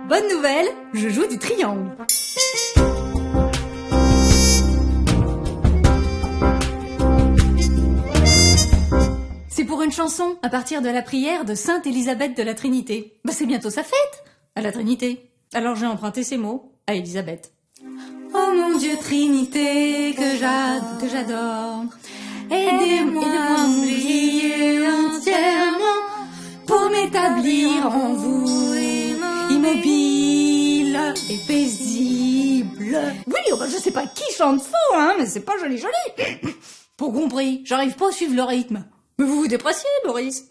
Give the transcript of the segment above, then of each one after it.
Bonne nouvelle, je joue du triangle. C'est pour une chanson à partir de la prière de Sainte Élisabeth de la Trinité. Bah c'est bientôt sa fête, à la Trinité. Alors j'ai emprunté ces mots à Élisabeth. Oh mon Dieu Trinité, que j'adore, aidez-moi à m'oublier entièrement pour m'établir en vous, immobile et paisible. Oui, oh bah je sais pas qui chante faux, hein, mais c'est pas joli. Pour compris, j'arrive pas à suivre le rythme. Mais vous vous dépressiez, Maurice.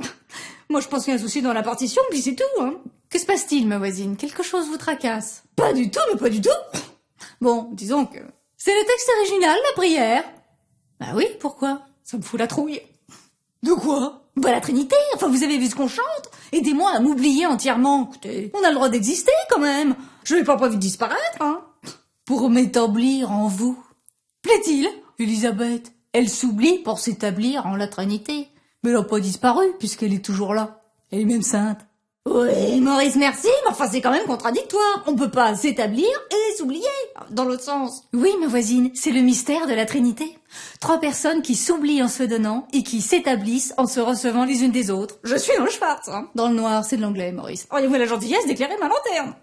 Moi je pense qu'il y a un souci dans la partition, puis c'est tout, hein. Que se passe-t-il, ma voisine? Quelque chose vous tracasse? Pas du tout, mais pas du tout. Bon, disons que c'est le texte original, la prière. Bah oui, pourquoi? Ça me fout la trouille. De quoi? Bah la Trinité, enfin vous avez vu ce qu'on chante? Aidez-moi à m'oublier entièrement. Écoutez, on a le droit d'exister quand même. Je vais pas vite disparaître, hein. Pour m'établir en vous. Plaît-il? Élisabeth, elle s'oublie pour s'établir en la Trinité. Mais elle n'a pas disparu puisqu'elle est toujours là. Elle est même sainte. Oui, Maurice, merci, mais enfin c'est quand même contradictoire. On peut pas s'établir et s'oublier, dans l'autre sens. Oui, ma voisine, c'est le mystère de la Trinité. 3 personnes qui s'oublient en se donnant et qui s'établissent en se recevant les unes des autres. Je suis dans le schwartz, hein. Dans le noir, c'est de l'anglais, Maurice. Auriez-vous la gentillesse d'éclairer ma lanterne?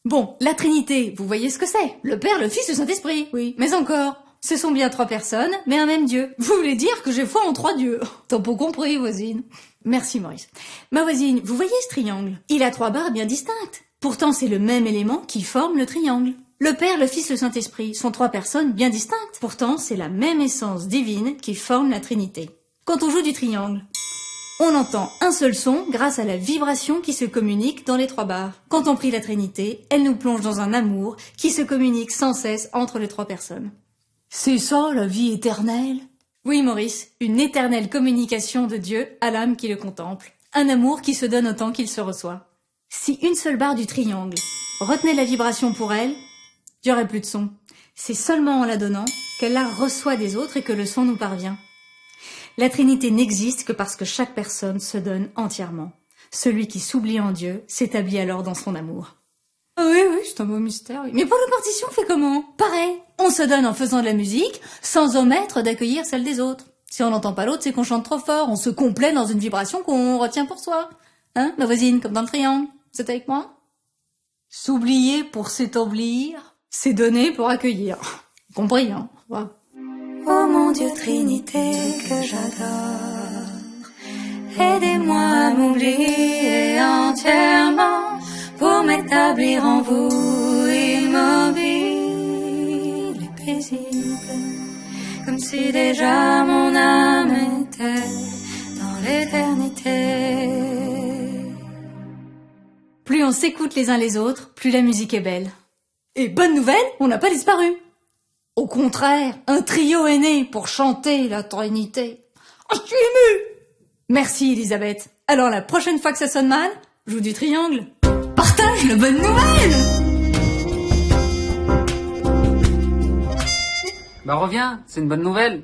Bon, la Trinité, vous voyez ce que c'est? Le Père, le Fils, le Saint-Esprit. Oui, mais encore, ce sont bien 3 personnes, mais un même Dieu. Vous voulez dire que j'ai foi en 3 dieux? T'as pas compris, voisine. Merci, Maurice. Ma voisine, vous voyez ce triangle? Il a 3 barres bien distinctes. Pourtant, c'est le même élément qui forme le triangle. Le Père, le Fils, le Saint-Esprit sont 3 personnes bien distinctes. Pourtant, c'est la même essence divine qui forme la Trinité. Quand on joue du triangle, on entend un seul son grâce à la vibration qui se communique dans les 3 barres. Quand on prie la Trinité, elle nous plonge dans un amour qui se communique sans cesse entre les 3 personnes. C'est ça, la vie éternelle? Oui, Maurice, une éternelle communication de Dieu à l'âme qui le contemple. Un amour qui se donne autant qu'il se reçoit. Si une seule barre du triangle retenait la vibration pour elle, il n'y aurait plus de son. C'est seulement en la donnant qu'elle la reçoit des autres et que le son nous parvient. La Trinité n'existe que parce que chaque personne se donne entièrement. Celui qui s'oublie en Dieu s'établit alors dans son amour. Oui, c'est un beau mystère. Oui. Mais pour la partition, on fait comment? Pareil, on se donne en faisant de la musique, sans omettre d'accueillir celle des autres. Si on n'entend pas l'autre, c'est qu'on chante trop fort, on se complaît dans une vibration qu'on retient pour soi. Hein, ma voisine, comme dans le triangle. Vous êtes avec moi? S'oublier pour s'établir, c'est donner pour accueillir. Compris, hein? Ouais. Oh mon Dieu Trinité, que j'adore, aidez-moi à m'oublier entièrement pour m'établir en vous, immobile et paisible, comme si déjà mon âme était dans l'éternité. Plus on s'écoute les uns les autres, plus la musique est belle. Et bonne nouvelle, on n'a pas disparu. Au contraire, un trio est né pour chanter la Trinité. Oh, je suis émue! Merci, Elisabeth. Alors la prochaine fois que ça sonne mal, joue du triangle. Partage la bonne nouvelle! Bah reviens, c'est une bonne nouvelle.